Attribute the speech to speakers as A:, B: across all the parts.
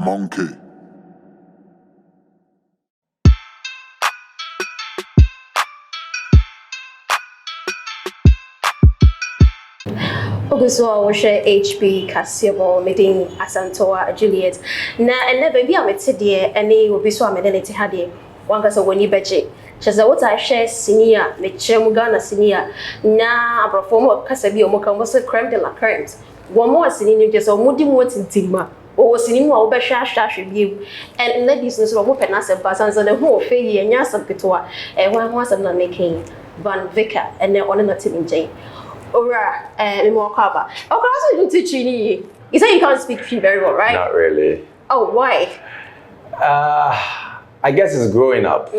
A: Monkey.
B: Okay, so I will share HB Cassiobo meeting Asantoa Juliet. Na and never be a metsidia any will be so a medanity haddy. One case of when you betchy. Chaza what I share senior, the Chemugana senior. Na a performer Casabi Moka was a creme de la current. One more senior just a moody words in Tigma. Or sitting while Beshash review. And let business of open as a persons and the whole failure and Yasam Pitoa. And one was a making Vicker and then on a Tim Jane. Ora, more cover. Oh, class you teach you. You say you can't speak Cree very well, right?
C: Not really.
B: Oh, why?
C: I guess it's growing up.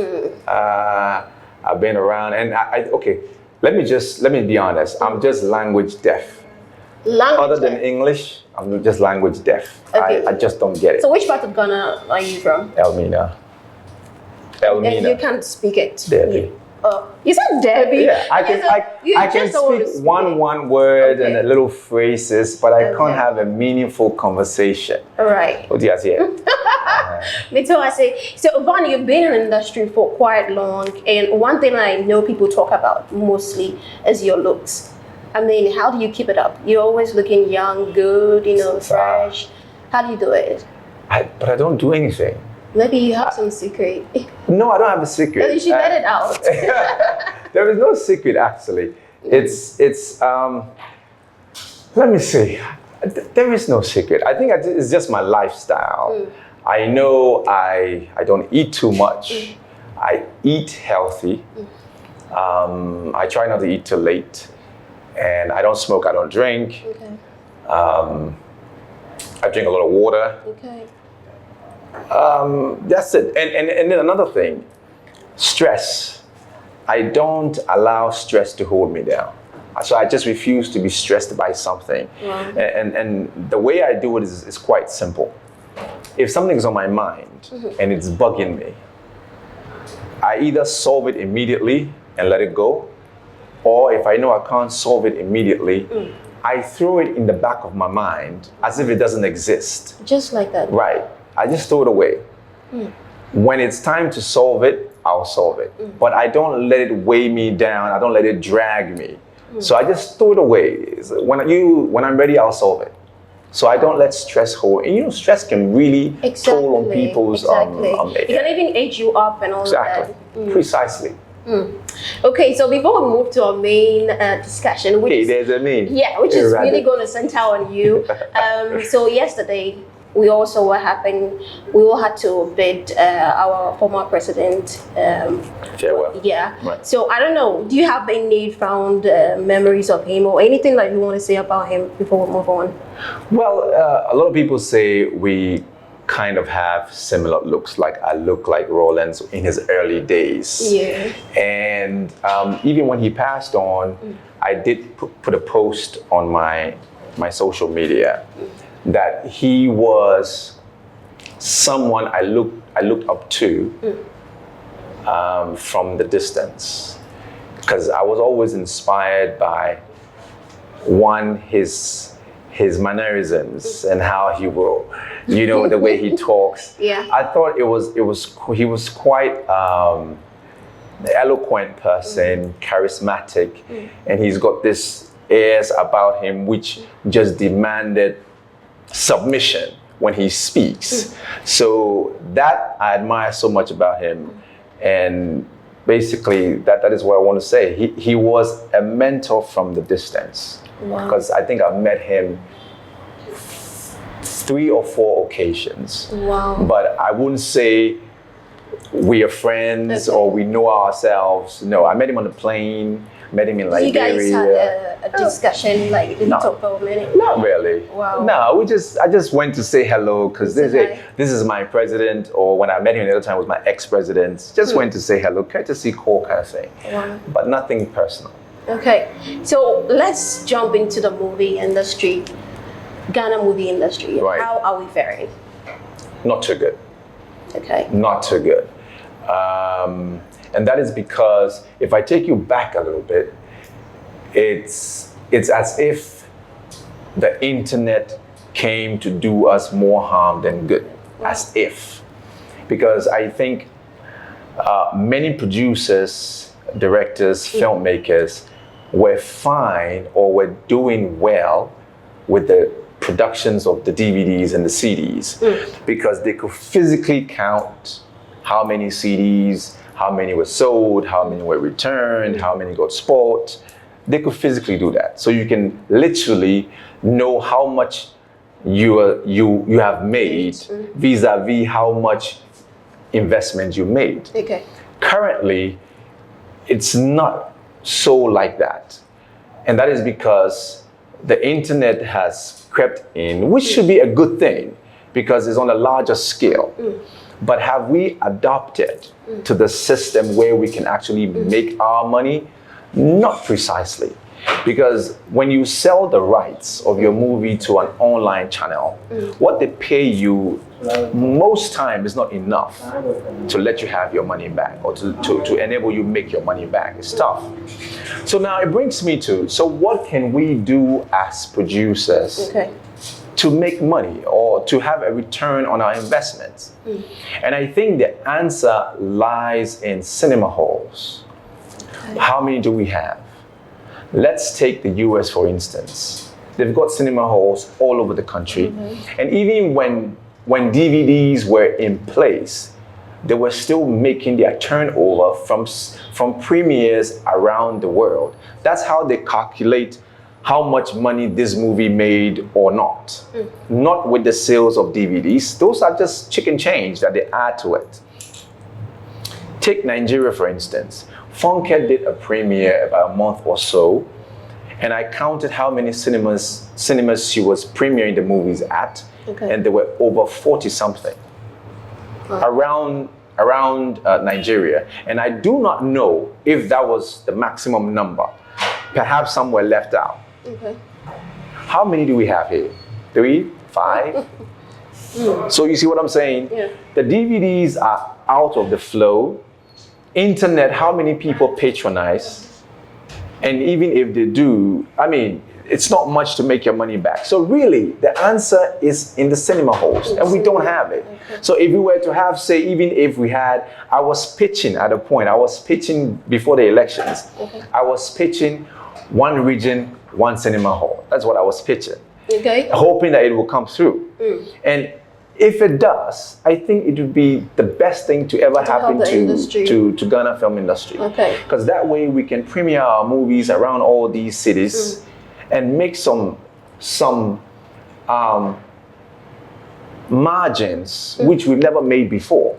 C: I've been around, and okay. Let me be honest. I'm just language deaf. Other than English, I'm just language deaf.
B: Okay.
C: I just don't get it.
B: So, which part of Ghana are you from?
C: Elmina.
B: And you can't speak it.
C: Debbie.
B: You said Debbie.
C: Yeah, I can speak one word and a little phrases, but I can't have a meaningful conversation.
B: All right.
C: What do you say?
B: Me too. I say. So, Vaughn, you've been in the industry for quite long, and one thing I know people talk about mostly is your looks. I mean, how do you keep it up? You're always looking young, good, fresh. How do you do it?
C: But I don't do anything.
B: Maybe you have some secret.
C: No, I don't have a secret.
B: You should let it out.
C: There is no secret, actually. It's let me see. There is no secret. I think it's just my lifestyle. I know I don't eat too much. I eat healthy. I try not to eat too late. And I don't smoke, I don't drink.
B: Okay.
C: I drink a lot of water.
B: Okay.
C: That's it. And then another thing, stress. I don't allow stress to hold me down. So I just refuse to be stressed by something.
B: Wow.
C: And the way I do it is quite simple. If something's on my mind and it's bugging me, I either solve it immediately and let it go, or if I know I can't solve it immediately, I throw it in the back of my mind as if it doesn't exist.
B: Just like that.
C: Right. I just throw it away. When it's time to solve it, I'll solve it. But I don't let it weigh me down. I don't let it drag me. So I just throw it away. When I'm ready, I'll solve it. So I don't let stress hold. And stress can really toll on people's
B: It can even age you up and all that.
C: Precisely.
B: Okay, so before we move to our main discussion, which
C: there's a main.
B: Yeah, which is really going to center on you. So yesterday, we also what happened. We all had to bid our former president
C: farewell.
B: Yeah.
C: Right.
B: So I don't know. Do you have any found memories of him or anything that you want to say about him before we move on?
C: Well, a lot of people say we kind of have similar looks. Like I look like Rollins in his early days.
B: Yeah.
C: And even when he passed on, I did put a post on my social media that he was someone I looked up to from the distance, because I was always inspired by his mannerisms and how he will, the way he talks.
B: Yeah.
C: I thought he was quite eloquent person, charismatic, and he's got this airs about him which just demanded submission when he speaks. So that I admire so much about him. And basically that is what I want to say. He was a mentor from the distance.
B: Wow.
C: Because I think I've met him 3 or 4 occasions.
B: Wow.
C: But I wouldn't say we are friends or we know ourselves. No, I met him on the plane, met him in Liberia.
B: You guys had a discussion, like you didn't talk for a minute?
C: Not really.
B: Wow.
C: No, I just went to say hello because this is my president, or when I met him the other time was my ex-president. Just went to say hello, courtesy call kind of thing.
B: Wow.
C: But nothing personal.
B: Okay, so let's jump into the movie industry, Ghana movie industry.
C: Right.
B: How are we faring?
C: Not too good.
B: Okay.
C: Not too good. And that is because if I take you back a little bit, it's as if the internet came to do us more harm than good. as if. Because I think many producers, directors, filmmakers were fine or were doing well with the productions of the DVDs and the CDs because they could physically count how many CDs, how many were sold, how many were returned, how many got spoiled. They could physically do that. So you can literally know how much you have made vis-a-vis how much investment you made.
B: Okay.
C: Currently, it's not so like that. And that is because the internet has crept in, which should be a good thing because it's on a larger scale. But have we adopted to the system where we can actually make our money? Not precisely. Because when you sell the rights of your movie to an online channel, what they pay you most time is not enough to let you have your money back or to enable you make your money back. It's tough. So now it brings me to, so what can we do as producers to make money or to have a return on our investments? And I think the answer lies in cinema halls. How many do we have? Let's take the US for instance. They've got cinema halls all over the country. And even when DVDs were in place, they were still making their turnover from premieres around the world. That's how they calculate how much money this movie made or not. Not with the sales of DVDs. Those are just chicken change that they add to it. Take Nigeria for instance. Funke did a premiere about a month or so, and I counted how many cinemas she was premiering the movies at, and there were over 40 something around Nigeria. And I do not know if that was the maximum number. Perhaps some were left out. How many do we have here? 3, 5? So you see what I'm saying? The DVDs are out of the flow. Internet, how many people patronize? And even if they do, I mean, it's not much to make your money back. So really, the answer is in the cinema halls, and we don't have it. So if we were to have, say, even if we had, I was pitching at a point, I was pitching before the elections, I was pitching one region, one cinema hall. That's what I was pitching. Hoping that it will come through. And if it does, I think it would be the best thing to ever happen to Ghana film industry. Because that way we can premiere our movies around all these cities and make some margins which we've never made before.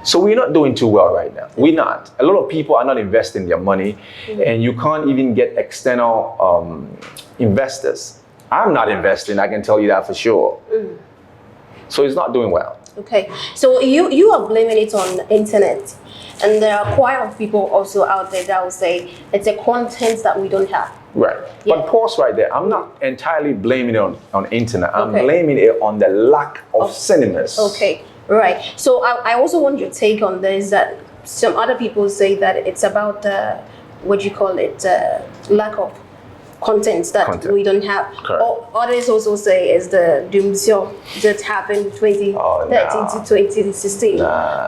C: So we're not doing too well right now. We're not. A lot of people are not investing their money, and you can't even get external investors. I'm not investing, I can tell you that for sure. So it's not doing well.
B: So you are blaming it on the internet, and there are quite a lot of people also out there that will say it's a content that we don't have.
C: Right. But pause right there. I'm not entirely blaming it on internet. I'm blaming it on the lack of cinemas.
B: Right. So I also want your take on this, that some other people say that it's about lack of content that we don't have. Or others also say is the doomsday that happened 2013 to 2016.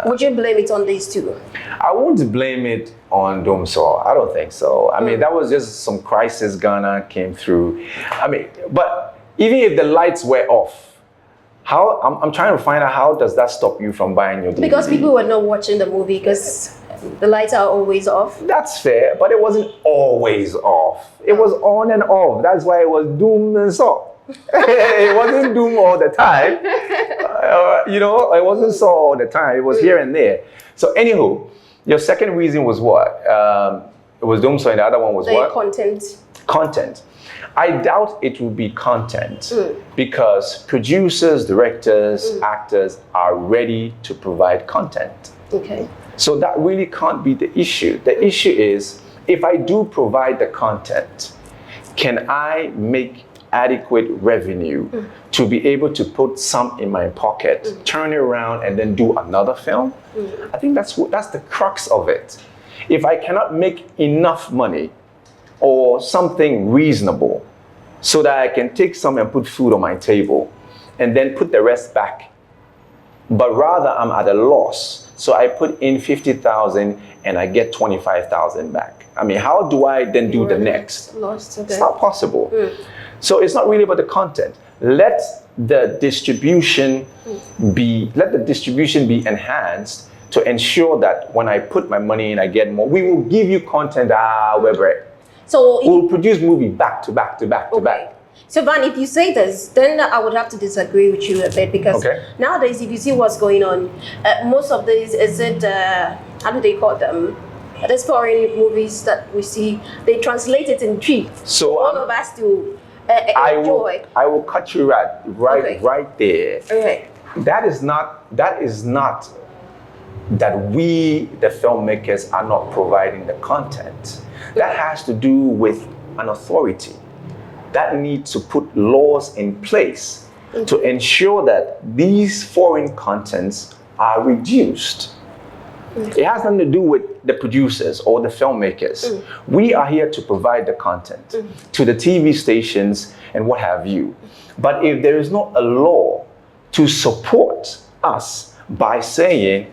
B: Would you blame it on these two?
C: I won't blame it on doomsday. I don't think so. I mean, that was just some crisis Ghana came through. I mean, but even if the lights were off, I'm trying to find out how does that stop you from buying your DVD?
B: Because people were not watching the movie because the lights are always off.
C: That's fair, but it wasn't always off. It was on and off. That's why it was doom and so. It wasn't doom all the time. It wasn't so all the time. It was here and there. So anywho, your second reason was what? It was doom so, and the other one was what? Content. I doubt it will be content because producers, directors, actors are ready to provide content. So that really can't be the issue. The issue is, if I do provide the content, can I make adequate revenue to be able to put some in my pocket, turn it around, and then do another film? I think that's the crux of it. If I cannot make enough money or something reasonable so that I can take some and put food on my table and then put the rest back but rather I'm at a loss. So I put in 50,000 and I get 25,000 back. I mean, how do I then do the next?
B: Lost. Okay.
C: It's not possible. So it's not really about the content. Let the distribution be enhanced to ensure that when I put my money in, I get more. We will give you content,
B: So
C: we'll produce movie back to back to back to back.
B: So Van, if you say this, then I would have to disagree with you a bit, because nowadays, if you see what's going on, most of these, how do they call them? These foreign movies that we see, they translate it in three.
C: So
B: all of us to enjoy.
C: I will cut you right there.
B: Okay.
C: That is not that we, the filmmakers, are not providing the content. That has to do with an authority that needs to put laws in place to ensure that these foreign contents are reduced. It has nothing to do with the producers or the filmmakers. We are here to provide the content to the TV stations and what have you. But if there is not a law to support us by saying,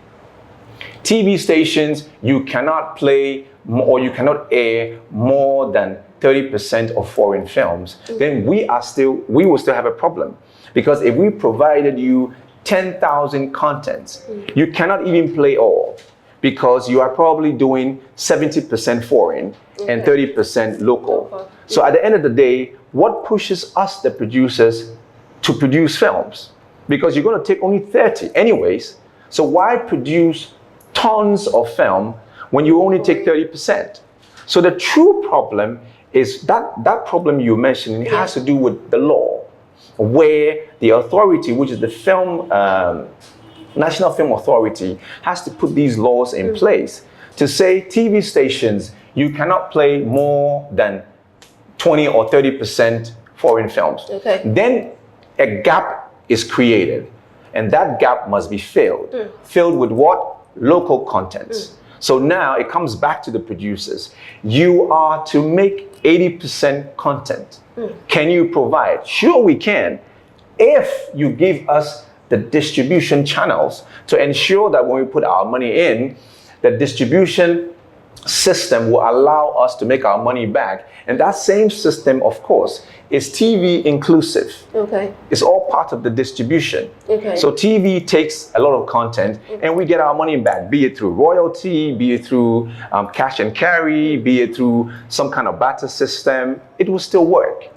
C: TV stations, you cannot play or you cannot air more than 30% of foreign films, then we will still have a problem. Because if we provided you 10,000 contents, you cannot even play all, because you are probably doing 70% foreign and 30% local. So at the end of the day, what pushes us, the producers, to produce films? Because you're going to take only 30 anyways. So why produce tons of film when you only take 30%? So the true problem is that problem you mentioned, it has to do with the law, where the authority, which is the National Film Authority, has to put these laws in place to say TV stations, you cannot play more than 20 or 30% foreign films. Then a gap is created, and that gap must be filled. Filled with what? Local contents. So now it comes back to the producers. You are to make 80% content. Can you provide? Sure, we can. If you give us the distribution channels to ensure that when we put our money in, the distribution system will allow us to make our money back. And that same system, of course, is TV inclusive. It's all part of the distribution. So TV takes a lot of content and we get our money back, be it through royalty, be it through cash and carry, be it through some kind of barter system. It will still work.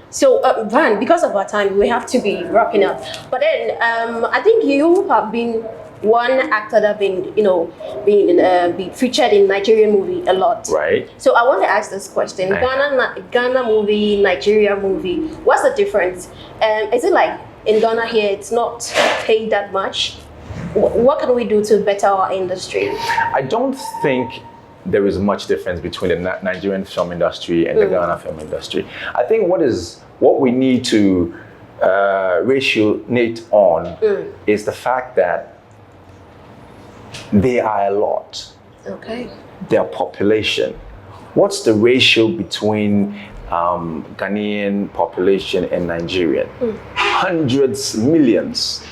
B: So Van, because of our time, we have to be wrapping up. But then I think you have been one actor that been featured in Nigerian movie a lot.
C: Right.
B: So I want to ask this question: Ghana movie, Nigeria movie. What's the difference? Is it like in Ghana here, it's not paid that much? What can we do to better our industry?
C: I don't think there is much difference between the Nigerian film industry and the Ghana film industry. I think what we need to rationate on is the fact that they are a lot. Their population. What's the ratio between Ghanaian population and Nigerian? Hundreds, millions.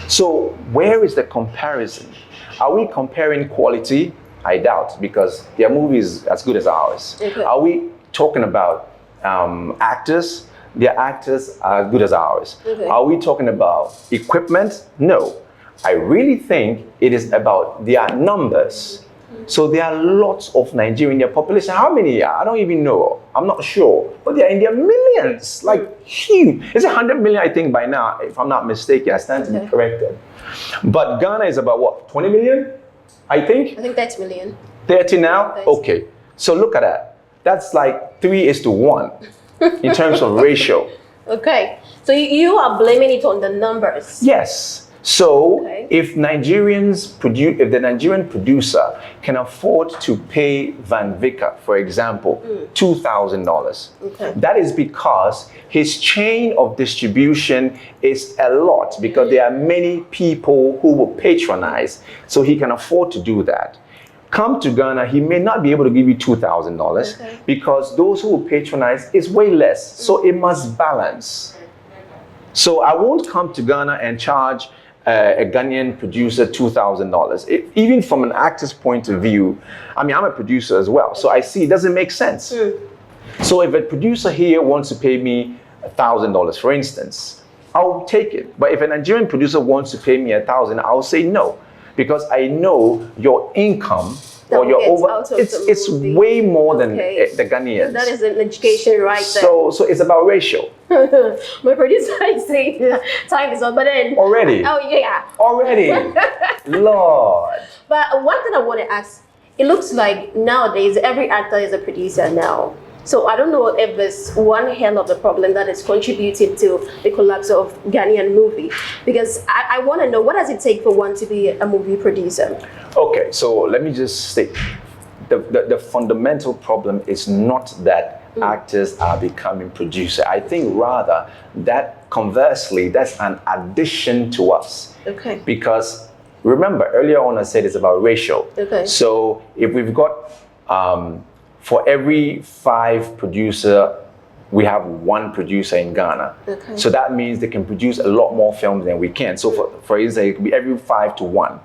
C: So where is the comparison? Are we comparing quality? I doubt, because their movie is as good as ours. Are we talking about actors? Their actors are as good as ours. Are we talking about equipment? No. I really think it is about their numbers. So there are lots of Nigerian in their population. How many are? I don't even know. I'm not sure. But they are in their millions, like huge. It's 100 million, I think, by now, if I'm not mistaken. I stand to be corrected. But Ghana is about what, 20 million? I think
B: 30 million.
C: 30 now? 30. Okay. So look at that. That's like 3:1 in terms of ratio.
B: So you are blaming it on the numbers.
C: Yes. So if the Nigerian producer can afford to pay Vicker, for example, $2,000, that is because his chain of distribution is a lot, because there are many people who will patronize, so he can afford to do that. Come to Ghana, he may not be able to give you $2,000 because those who will patronize is way less. So it must balance. So I won't come to Ghana and charge a Ghanaian producer $2,000. Even from an actor's point of view, I mean, I'm a producer as well, so I see it doesn't make sense. So if a producer here wants to pay me $1,000, for instance, I'll take it. But if a Nigerian producer wants to pay me $1,000, I'll say no, because I know your income or your it's way more than the Ghanaians.
B: That is an education right there.
C: So it's about ratio.
B: My producer is saying time is up, but then
C: already.
B: Oh yeah.
C: Already. Lord.
B: But one thing I want to ask, it looks like nowadays every actor is a producer now. So I don't know if there's one hell of the problem that is contributing to the collapse of Ghanaian movie, because I want to know, what does it take for one to be a movie producer?
C: Okay, so let me just state, the fundamental problem is not that actors are becoming producer. I think rather that conversely, that's an addition to us.
B: Okay.
C: Because remember, earlier on I said it's about ratio.
B: Okay.
C: So if we've got for every 5 producer, we have 1 producer in Ghana.
B: Okay.
C: So that means they can produce a lot more films than we can. So for instance, it could be every 5 to 1.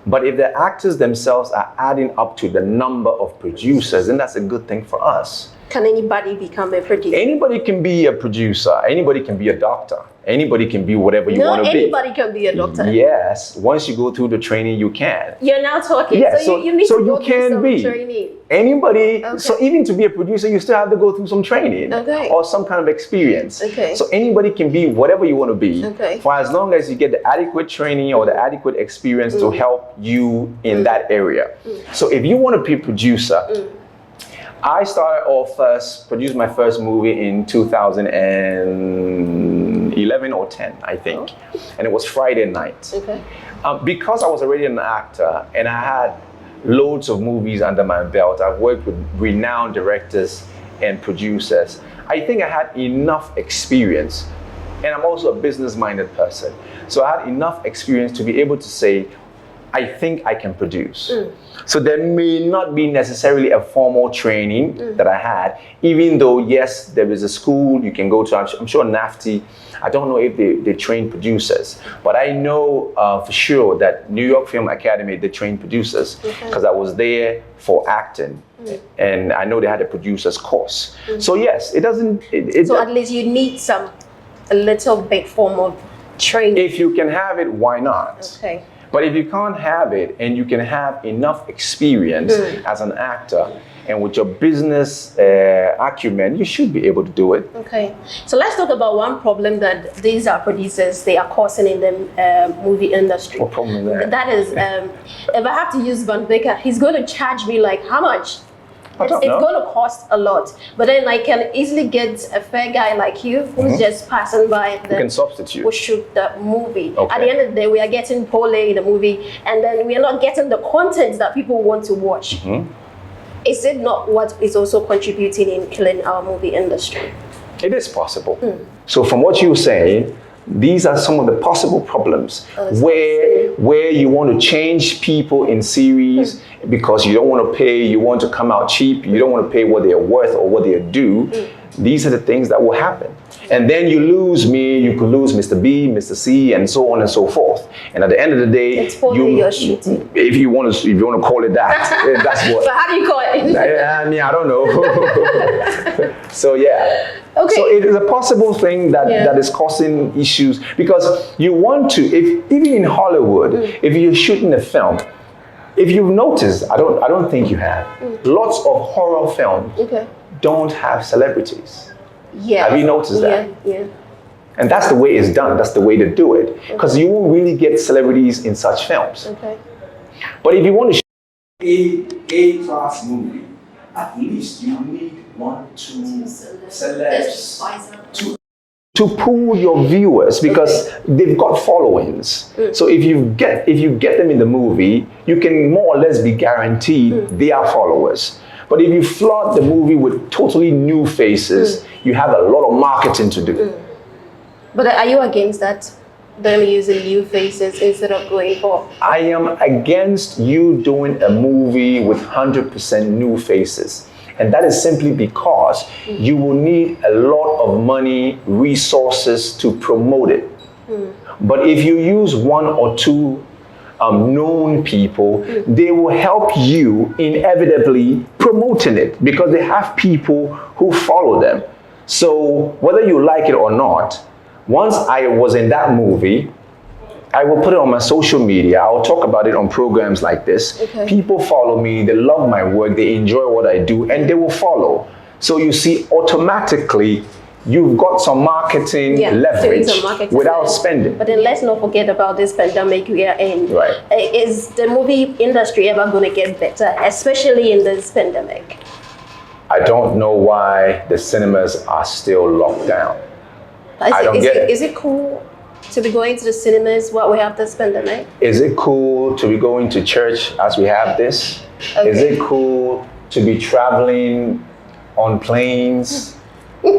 C: But if the actors themselves are adding up to the number of producers, then that's a good thing for us.
B: Can anybody become a producer?
C: Anybody can be a producer. Anybody can be a doctor. Anybody can be whatever you want to be.
B: Anybody can be a doctor.
C: Yes, once you go through the training, you can.
B: You're now talking.
C: Yeah,
B: so you need to go through some training.
C: Anybody.
B: Okay.
C: So even to be a producer, you still have to go through some training or some kind of experience.
B: Okay.
C: So anybody can be whatever you want to be, for as long as you get the adequate training or the adequate experience to help you in that area. So if you want to be a producer, I started off produced my first movie in 2011 or 10, I think. And it was Friday night.
B: Okay.
C: Because I was already an actor and I had loads of movies under my belt, I've worked with renowned directors and producers. I think I had enough experience, and I'm also a business-minded person. So I had enough experience to be able to say, I think I can produce. So there may not be necessarily a formal training that I had, even though, yes, there is a school you can go to. I'm sure NAFTI, I don't know if they train producers, but I know for sure that New York Film Academy, they train producers, because I was there for acting, and I know they had a producer's course. So yes, it doesn't...
B: So at least you need a little bit form of training.
C: If you can have it, why not?
B: Okay.
C: But if you can't have it and you can have enough experience as an actor and with your business acumen, you should be able to do it.
B: Okay. So let's talk about one problem that these are producers, they are causing in the movie industry.
C: What problem is that?
B: That is, if I have to use Vicker, he's going to charge me like how much? It's going to cost a lot, but then I can easily get a fair guy like you who's just passing by.
C: Who can substitute.
B: Who shoot the movie.
C: Okay.
B: At the end of the day, we are getting Pole in the movie, and then we are not getting the content that people want to watch. Is it not what is also contributing in killing our movie industry?
C: It is possible. So from what you're saying, these are some of the possible problems where you want to change people in series because you don't want to pay, you want to come out cheap, you don't want to pay what they're worth or what they're due. These are the things that will happen. And then you lose me, you could lose Mr. B, Mr. C, and so on and so forth. And at the end of the day,
B: it's you're shooting.
C: If you want to call it that, that's what.
B: But how do you call it?
C: I mean, I don't know. So yeah.
B: Okay.
C: So it is a possible thing that is causing issues, because you want to, even in Hollywood, if you're shooting a film, if you've noticed, I don't think you have, lots of horror films don't have celebrities.
B: Yeah.
C: Have you noticed that?
B: Yeah.
C: And that's the way it's done. That's the way to do it, because you won't really get celebrities in such films.
B: Okay.
C: But if you want to shoot A-class movie, at least you need 1-2 celebs to pull your viewers, because they've got followings. So if you get them in the movie, you can more or less be guaranteed they are followers. But if you flood the movie with totally new faces, you have a lot of marketing to do.
B: But are you against that? Them using new faces instead of going for...
C: I am against you doing a movie with 100% new faces. And that is simply because you will need a lot of money, resources to promote it. But if you use one or two known people, they will help you inevitably promoting it because they have people who follow them. So whether you like it or not, once I was in that movie, I will put it on my social media. I'll talk about it on programs like this.
B: Okay.
C: People follow me, they love my work, they enjoy what I do, and they will follow. So you see, automatically, you've got some marketing leverage without spending.
B: But then let's not forget about this pandemic we are in.
C: Right.
B: Is the movie industry ever going to get better, especially in this pandemic?
C: I don't know why the cinemas are still locked down.
B: Is it cool to be going to the cinemas while we have this pandemic?
C: Is it cool to be going to church as we have this?
B: Okay.
C: Is it cool to be traveling on planes?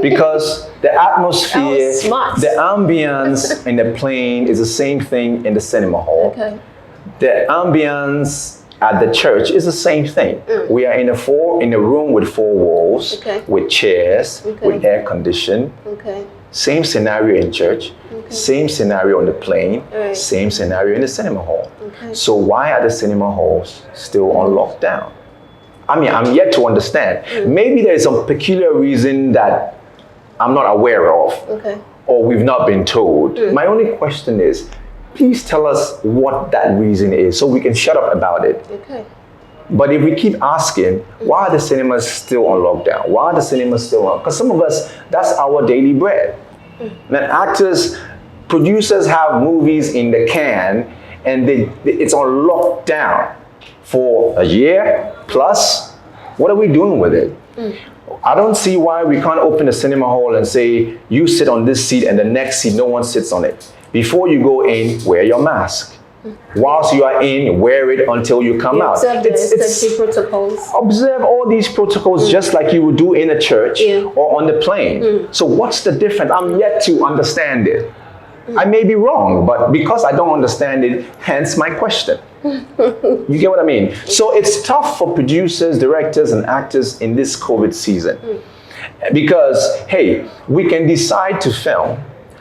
C: Because the atmosphere, the ambience in the plane is the same thing in the cinema hall.
B: Okay.
C: The ambience at the church is the same thing. We are in a room with four walls, with chairs, with air condition.
B: Okay.
C: Same scenario in church, same scenario on the plane, same scenario in the cinema hall.
B: Okay.
C: So why are the cinema halls still on lockdown? I mean, I'm yet to understand. Maybe there is some peculiar reason that I'm not aware of, or we've not been told. My only question is, please tell us what that reason is so we can shut up about it.
B: Okay.
C: But if we keep asking, why are the cinemas still on lockdown? Why are the cinemas still on? Because some of us, that's our daily bread. And actors, producers have movies in the can and it's on lockdown for a year plus. What are we doing with it? I don't see why we can't open a cinema hall and say, you sit on this seat and the next seat, no one sits on it. Before you go in, wear your mask. Whilst you are in, wear it until you come out.
B: Observe the safety protocols.
C: Observe all these protocols just like you would do in a church or on the plane. So what's the difference? I'm yet to understand it. I may be wrong, but because I don't understand it, hence my question. You get what I mean? So it's tough for producers, directors, and actors in this COVID season. Because, hey, we can decide to film.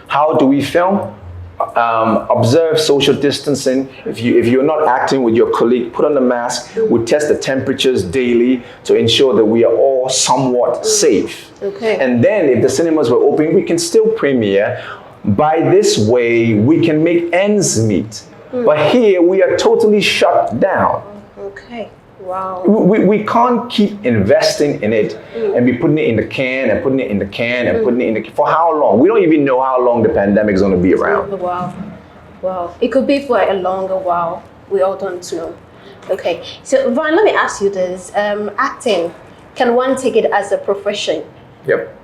C: How do we film? Observe social distancing. If you're not acting with your colleague, put on the mask. We test the temperatures daily to ensure that we are all somewhat safe.
B: Okay.
C: And then if the cinemas were open, we can still premiere. By this way, we can make ends meet. But here we are totally shut down.
B: Okay. Wow.
C: We can't keep investing in it and be putting it in the can and putting it in the can and putting it in the can. For how long? We don't even know how long the pandemic is going to be around.
B: Wow. Wow. It could be for a longer while. We all don't know. Okay. So, Vaughn, let me ask you this. Acting, can one take it as a profession?
C: Yep.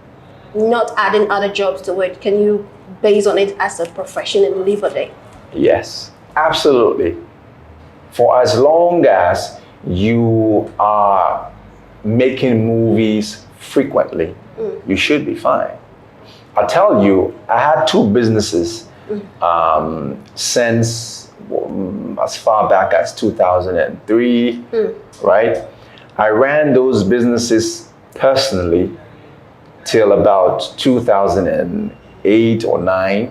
B: Not adding other jobs to it. Can you base on it as a profession and live on it?
C: Yes, absolutely. For as long as you are making movies frequently, you should be fine. I'll tell you, I had two businesses since as far back as 2003, right? I ran those businesses personally till about 2008 or 9.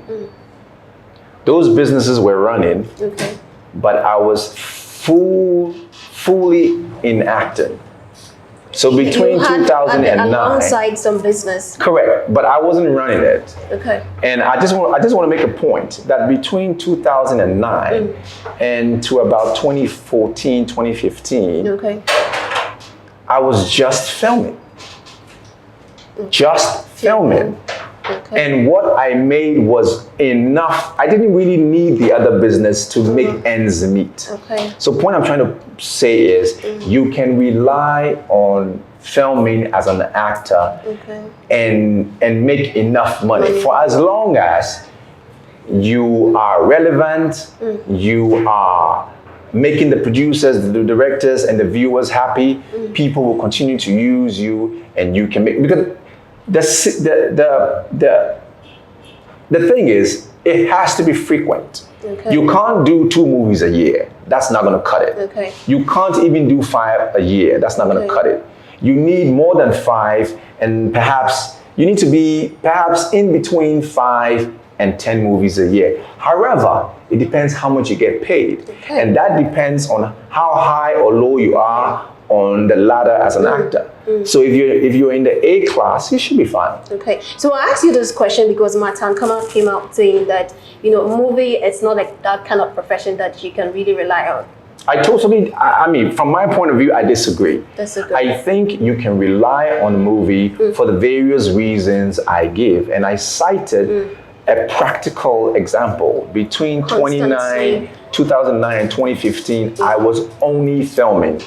C: Those businesses were running, but I was fully in acting. So between 2009,
B: alongside some business.
C: Correct, but I wasn't running it.
B: Okay.
C: And I just want to make a point that between 2009 and to about 2014, 2015, I was just filming. Just filming. Okay. And what I made was enough. I didn't really need the other business to make ends meet. Okay. So the point I'm trying to say is you can rely on filming as an actor and make enough money for as long as you are relevant, you are making the producers, the directors, and the viewers happy. People will continue to use you, and you can make, because the thing is, it has to be frequent. Okay. You can't do 2 movies a year. That's not going to cut it. Okay. You can't even do 5 a year. That's not going to cut it. You need more than 5, and perhaps you need to be perhaps in between 5 and 10 movies a year. However, it depends how much you get paid.
B: Okay.
C: And that depends on how high or low you are on the ladder as an actor. So if you're in the A class, you should be fine.
B: Okay, so I asked you this question because Matan came out saying that, movie, it's not like that kind of profession that you can really rely on.
C: I mean, from my point of view, I disagree. I think you can rely on a movie for the various reasons I give. And I cited a practical example. Between 2009 and 2015, I was only filming.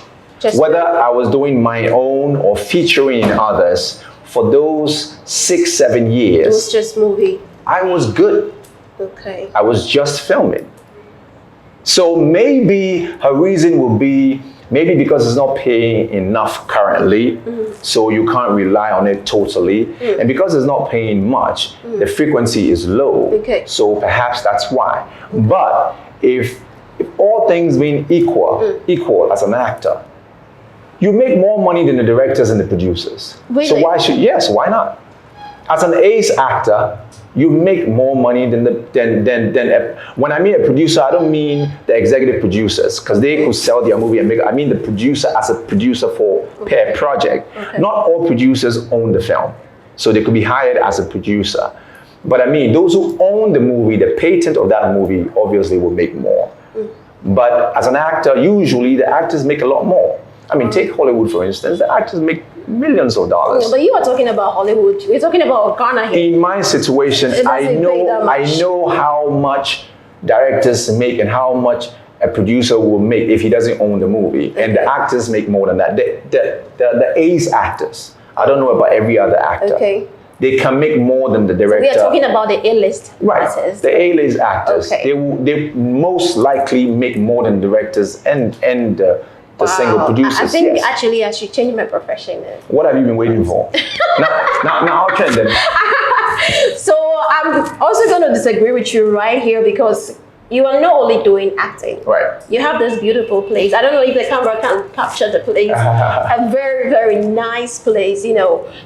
C: Whether I was doing my own or featuring others, for those 6-7 years,
B: it was just movie.
C: I was good.
B: Okay.
C: I was just filming. So maybe her reason will be maybe because it's not paying enough currently, so you can't rely on it totally. And because it's not paying much, the frequency is low.
B: Okay.
C: So perhaps that's why. But if all things being equal as an actor, you make more money than the directors and the producers.
B: Really?
C: So why not? As an ace actor, you make more money than when I mean a producer, I don't mean the executive producers, because they could sell their movie and make. I mean the producer as a producer for per project. Okay. Not all producers own the film, so they could be hired as a producer. But I mean, those who own the movie, the patent of that movie, obviously will make more. But as an actor, usually the actors make a lot more. I mean, take Hollywood for instance. The actors make millions of dollars.
B: Yeah, but you are talking about Hollywood. We're talking about Ghana here.
C: In my situation, I know how much directors make and how much a producer will make if he doesn't own the movie. Okay. And the actors make more than that. The ace actors. I don't know about every other actor. Okay. They can make more than the director.
B: So we are talking about the A-list actors.
C: The A-list actors. Okay. They most likely make more than directors and the single producers.
B: I think actually I should change my profession.
C: What have you been waiting for? now I'll change them.
B: So I'm also going to disagree with you right here because you are not only doing acting.
C: Right.
B: You have this beautiful place. I don't know if the camera can capture the place. A very, very nice place,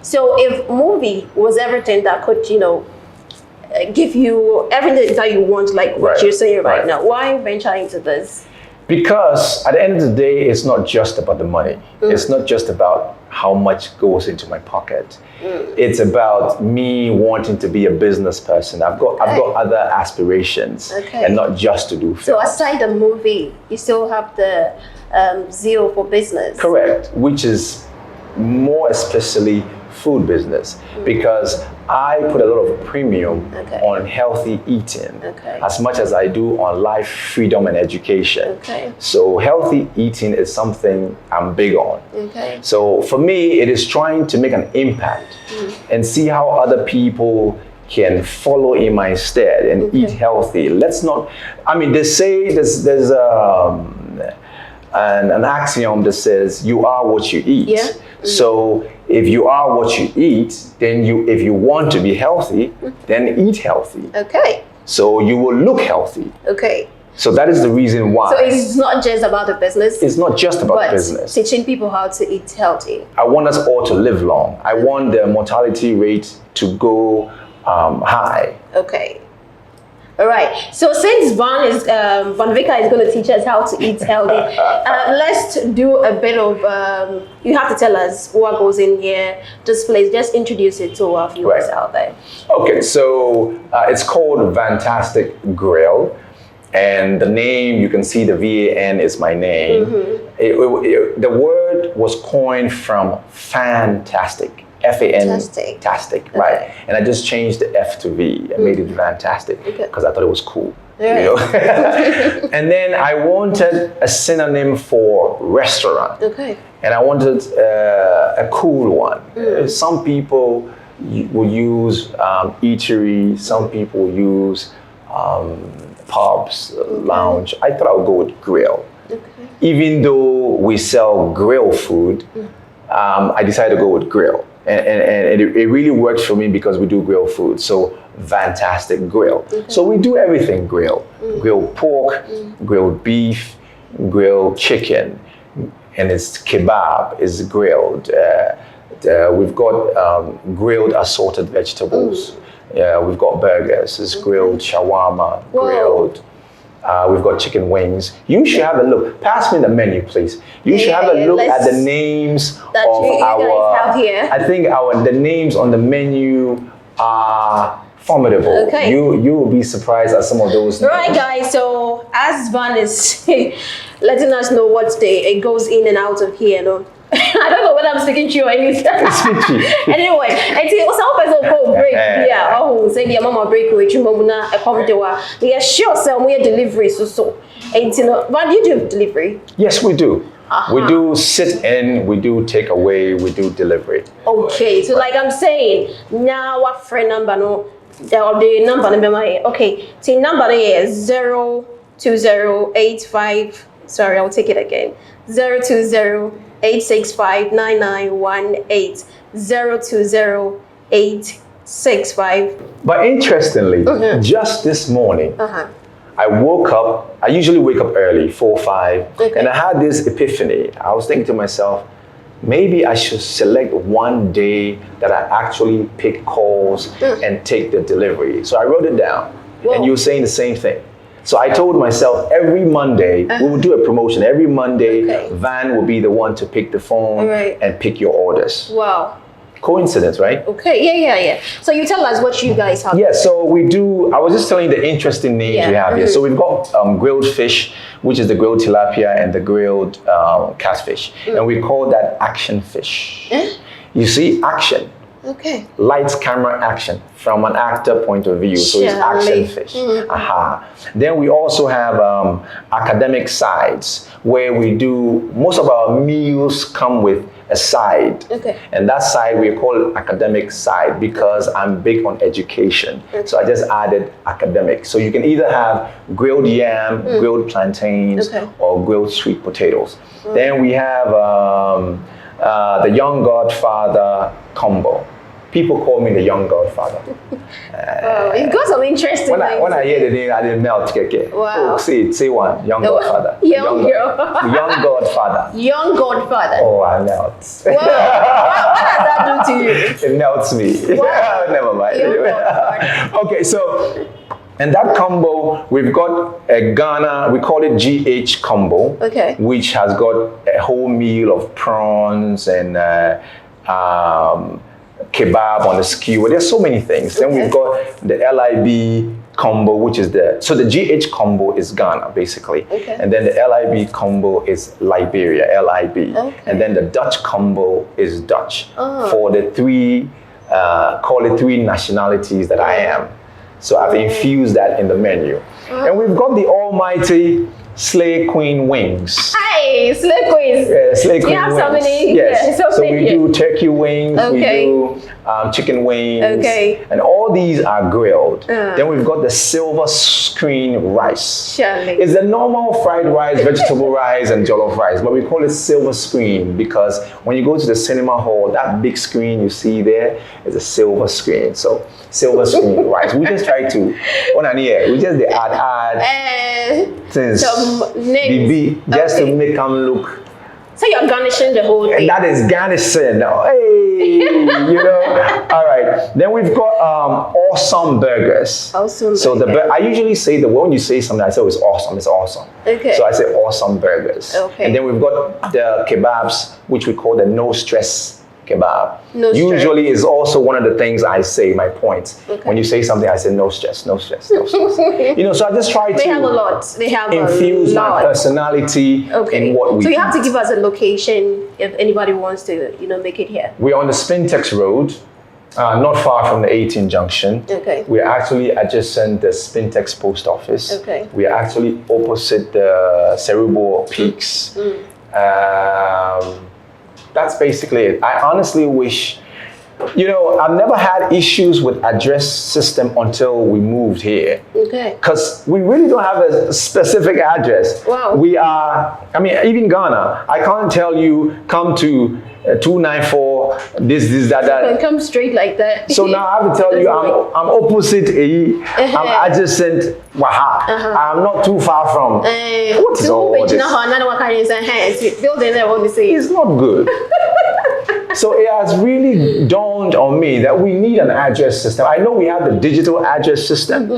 B: So if movie was everything that could, give you everything that you want, like what you're saying right now, why venture into this?
C: Because at the end of the day, it's not just about the money. It's not just about how much goes into my pocket. It's about me wanting to be a business person. I've got other aspirations, and not just to do film.
B: So aside the movie, you still have the zeal for business.
C: Correct, which is more especially food business, because I put a lot of premium on healthy eating as much as I do on life, freedom, and education. So healthy eating is something I'm big on. So for me, it is trying to make an impact and see how other people can follow in my stead and eat healthy. Let's not, I mean, they say there's an axiom that says you are what you eat. Yeah. So if you are what you eat, then if you want to be healthy, then eat healthy. Okay. So you will look healthy. Okay. So that is the reason why.
B: So it's not just about the business.
C: It's not just about the business.
B: Teaching people how to eat healthy.
C: I want us all to live long. I want the mortality rate to go high. Okay.
B: All right. So since Van Vicker is going to teach us how to eat healthy, let's do a bit of. You have to tell us what goes in here. This place, just introduce it to our viewers out there.
C: Okay. So it's called Fantastic Grill, and the name, you can see the VAN is my name. The word was coined from fantastic. Fantastic, right? And I just changed the F to V. I made it fantastic because I thought it was cool. Yeah. And then I wanted a synonym for restaurant. Okay. And I wanted a cool one. Some people will use eatery. Some people use pubs, lounge. I thought I would go with grill. Okay. Even though we sell grill food, I decided to go with grill. And it really works for me because we do grill food. So Fantastic Grill. So we do everything grill. Grilled pork, grilled beef, grilled chicken, and it's kebab, it's grilled. We've got grilled assorted vegetables. Yeah, we've got burgers. It's grilled shawarma, grilled. We've got chicken wings. You should have a look. Pass me the menu, please. You should have a look at the names
B: that
C: of
B: you
C: our.
B: guys have here.
C: I think the names on the menu are formidable.
B: Okay.
C: You will be surprised at some of those names.
B: Right, guys. So as Van is letting us know what day it goes in and out of here, no. I don't know whether I'm speaking to you or anything. Anyway, it's some person call break. Yeah, oh, say the mama break with you, mama. I come to her. Yeah, sure, so we delivery so. And you know, but you do delivery?
C: Yes, we do. We do sit in, we do take away, we do delivery.
B: Okay, so like I'm saying, now what friend number no? The number okay, so number is 02085. Sorry, I'll take it again. 020-865-9918. 020-865.
C: But interestingly, just this morning, I woke up. I usually wake up early, 4 or 5, and I had this epiphany. I was thinking to myself, maybe I should select one day that I actually pick calls and take the delivery. So I wrote it down, and you were saying the same thing. So I told myself every Monday, we will do a promotion. Every Monday, Van will be the one to pick the phone and pick your orders.
B: Wow.
C: Coincidence, right?
B: Okay, yeah. So you tell us what you guys have.
C: Yeah, so we do, I was just telling you the interesting names we have here. So we've got grilled fish, which is the grilled tilapia and the grilled catfish. And we call that action fish. You see, action.
B: Okay.
C: Lights, camera, action from an actor point of view. So it's action fish. Then we also have academic sides where we do, most of our meals come with a side. And that side we call it academic side because I'm big on education. So I just added academic. So you can either have grilled yam, grilled plantains, or grilled sweet potatoes. Then we have the Young Godfather combo. People call me the Young Godfather.
B: You've got some interesting
C: when I hear the name, I didn't melt.
B: Wow.
C: Oh, say one. Young Godfather.
B: Young
C: Godfather.
B: Young Godfather.
C: Oh, I melt.
B: Wow. What does that do to you?
C: It melts me. Wow. Never mind. Okay, so, and that combo, we've got a Ghana, we call it GH combo, which has got a whole meal of prawns and kebab on the skewer. There's so many things. Then we've got the LIB combo, which is the GH combo is Ghana basically. And then the LIB combo is Liberia, LIB. And then the Dutch combo is Dutch for the three nationalities that I am. So I've infused that in the menu. And we've got the almighty Slay Queen wings.
B: Hey, Slay Queens.
C: Yeah, Slay Queen
B: you have
C: wings.
B: so many.
C: Yes. So we do turkey wings, we do chicken wings, and all these are grilled. Then we've got the silver screen rice. It's the normal fried rice, vegetable rice, and jollof rice, but we call it silver screen because when you go to the cinema hall, that big screen you see there is a silver screen. So silver screen rice. We just try to, we just add things. BB, just to make them look.
B: So you're garnishing the whole thing.
C: And that is garnishing. Hey, you know. All right. Then we've got awesome burgers.
B: Awesome.
C: So I usually say when you say something, I say it's awesome. It's awesome. So I say awesome burgers. And then we've got the kebabs, which we call the no stress kebab. Usually is also one of the things I say, my points. When you say something, I say no stress, no stress, no stress. You know, so I just try to
B: have a lot. They have
C: infuse my personality in what we
B: So you have to give us a location if anybody wants to, make it here.
C: We're on the Spintex Road, not far from the 18 junction. We're actually adjacent the Spintex post office. We are actually opposite the Cerebral Peaks. That's basically it. I honestly wish, I've never had issues with address system until we moved here. Because we really don't have a specific address. We are, even Ghana, I can't tell you, come to 294, this, that.
B: You can come straight like that.
C: So now I have to tell you, I'm opposite AE, I'm adjacent Waha. I'm not too far from. What is all this?
B: It's not good.
C: So it has really dawned on me that we need an address system. I know we have the digital address system,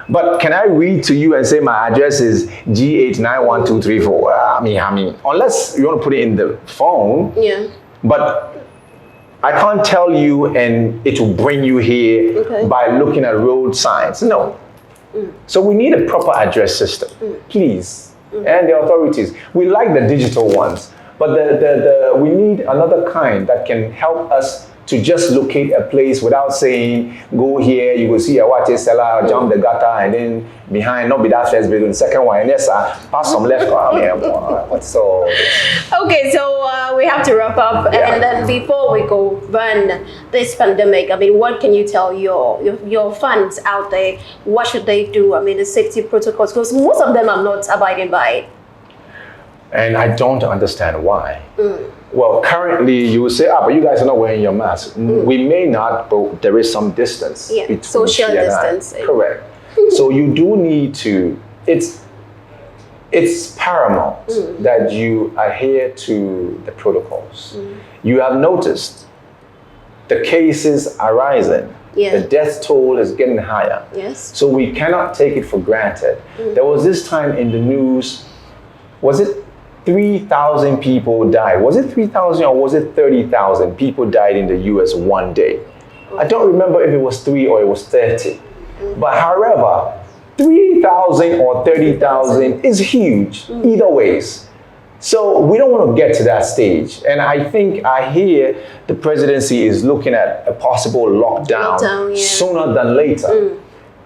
C: but can I read to you and say my address is G891234? I mean, unless you want to put it in the phone.
B: Yeah.
C: But I can't tell you and it will bring you here by looking at road signs. No. So we need a proper address system, please. And the authorities. We like the digital ones, but we need another kind that can help us to just locate a place without saying, go here, you will see a water cellar, jump the gutter, and then behind, not be that first building, the second one, and yes, pass some left. What's all this?
B: Okay, so we have to wrap up, and then before we go, run this pandemic, I mean, what can you tell your fans out there? What should they do? I mean, the safety protocols, because most of them are not abiding by it.
C: And I don't understand why. Well, currently you will say, but you guys are not wearing your mask. We may not, but there is some distance between
B: social distance.
C: Correct. So you do need to, it's paramount that you adhere to the protocols. You have noticed the cases are rising. The death toll is getting higher. So we cannot take it for granted. There was this time in the news, was it 3,000 people died? Was it 3,000 or was it 30,000 people died in the US one day? I don't remember if it was 3 or it was 30. But however, 3,000 or 30,000 is huge either ways. So we don't want to get to that stage. And I hear the presidency is looking at a possible lockdown sooner than later.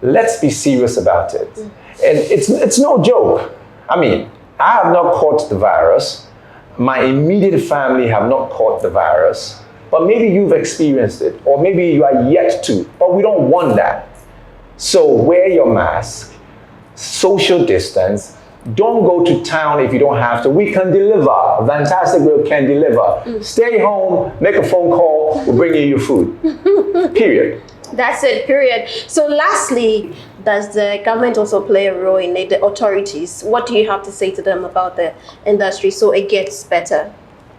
C: Let's be serious about it. And it's no joke. I mean, I have not caught the virus. My immediate family have not caught the virus. But maybe you've experienced it, or maybe you are yet to, but we don't want that. So wear your mask, social distance, don't go to town if you don't have to. We can deliver. Fantastic Grill can deliver. Stay home, make a phone call, we'll bring you your food. Period.
B: That's it, period. So lastly, does the government also play a role in it, the authorities? What do you have to say to them about the industry so it gets better?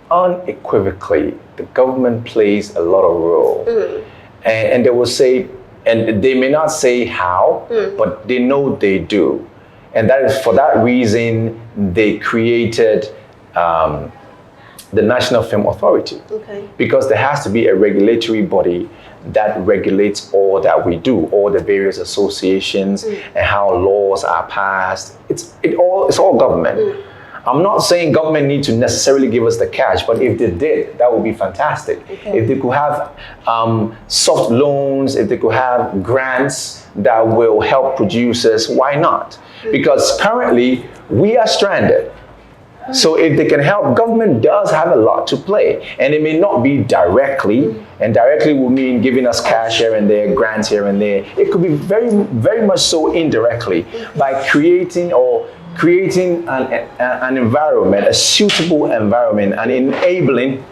C: Unequivocally, the government plays a lot of role. And they will say, and they may not say how, but they know they do. And that is for that reason, they created the National Film Authority. Because there has to be a regulatory body that regulates all that we do, all the various associations and how laws are passed. It's all government. I'm not saying government need to necessarily give us the cash, but if they did, that would be fantastic. If they could have soft loans, if they could have grants that will help producers, why not? Because currently we are stranded. So if they can help, government does have a lot to play. And it may not be directly, and directly will mean giving us cash here and there, grants here and there. It could be very, very much so indirectly by creating an environment, a suitable environment, an enabling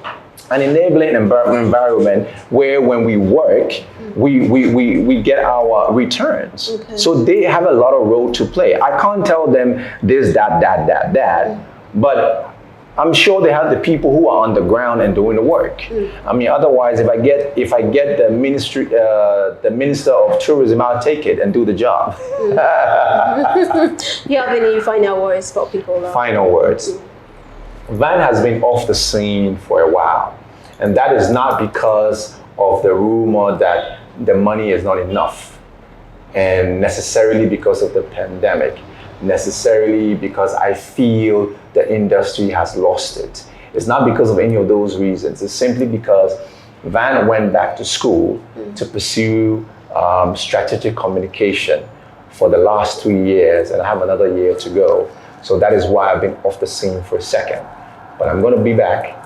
C: environment where when we work, we get our returns. So they have a lot of role to play. I can't tell them this, that. But I'm sure they have the people who are on the ground and doing the work. I mean, otherwise, if I get the minister of tourism, I'll take it and do the job.
B: You have any final words for people?
C: Final words. Van has been off the scene for a while, and that is not because of the rumor that the money is not enough, and necessarily because of the pandemic. Necessarily because I feel the industry has lost it. It's not because of any of those reasons. It's simply because Van went back to school to pursue strategic communication for the last 3 years, and I have another year to go. So that is why I've been off the scene for a second. But I'm going to be back.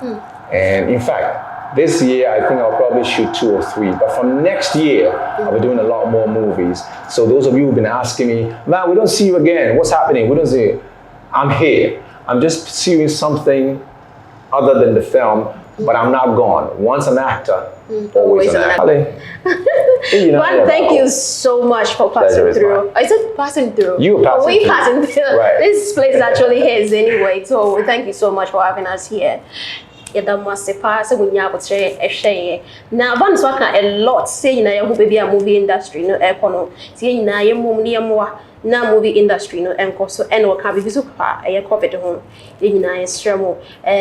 C: And in fact, this year, I think I'll probably shoot 2 or 3. But from next year, I'll be doing a lot more movies. So those of you who've been asking me, man, we don't see you again. What's happening? We don't see you. I'm here. I'm just pursuing something other than the film, but I'm not gone. Once an actor, always an actor.
B: Juan, thank you so much for passing through. I said passing through.
C: You passing through.
B: Right. This place is actually his anyway. So thank you so much for having us here. yɛda pa sɛ wonya abotrɛ ɛhwɛ na ban so aka a lot say na yɛho baby a movie industry no ɛkɔ no tie nyina yɛmmom ne yɛmmoa na movie industry no enko so eno ka bibi so pa eye covid ho nyina yesrɛ mo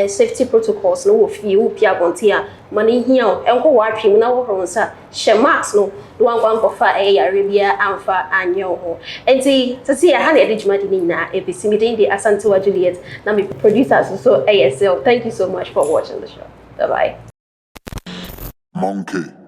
B: safety protocols no wo fie wo pia bonte a mane hia o enko wa atwem na wo ho nsa hye mask no wan fa yare bia amfa anye ho enti tete ya ha na ede dwuma de nyina ebisi mi den de Asantewa Juliet na me producers so ASL. Thank you so much for watching the show. Bye bye.
A: Monkey.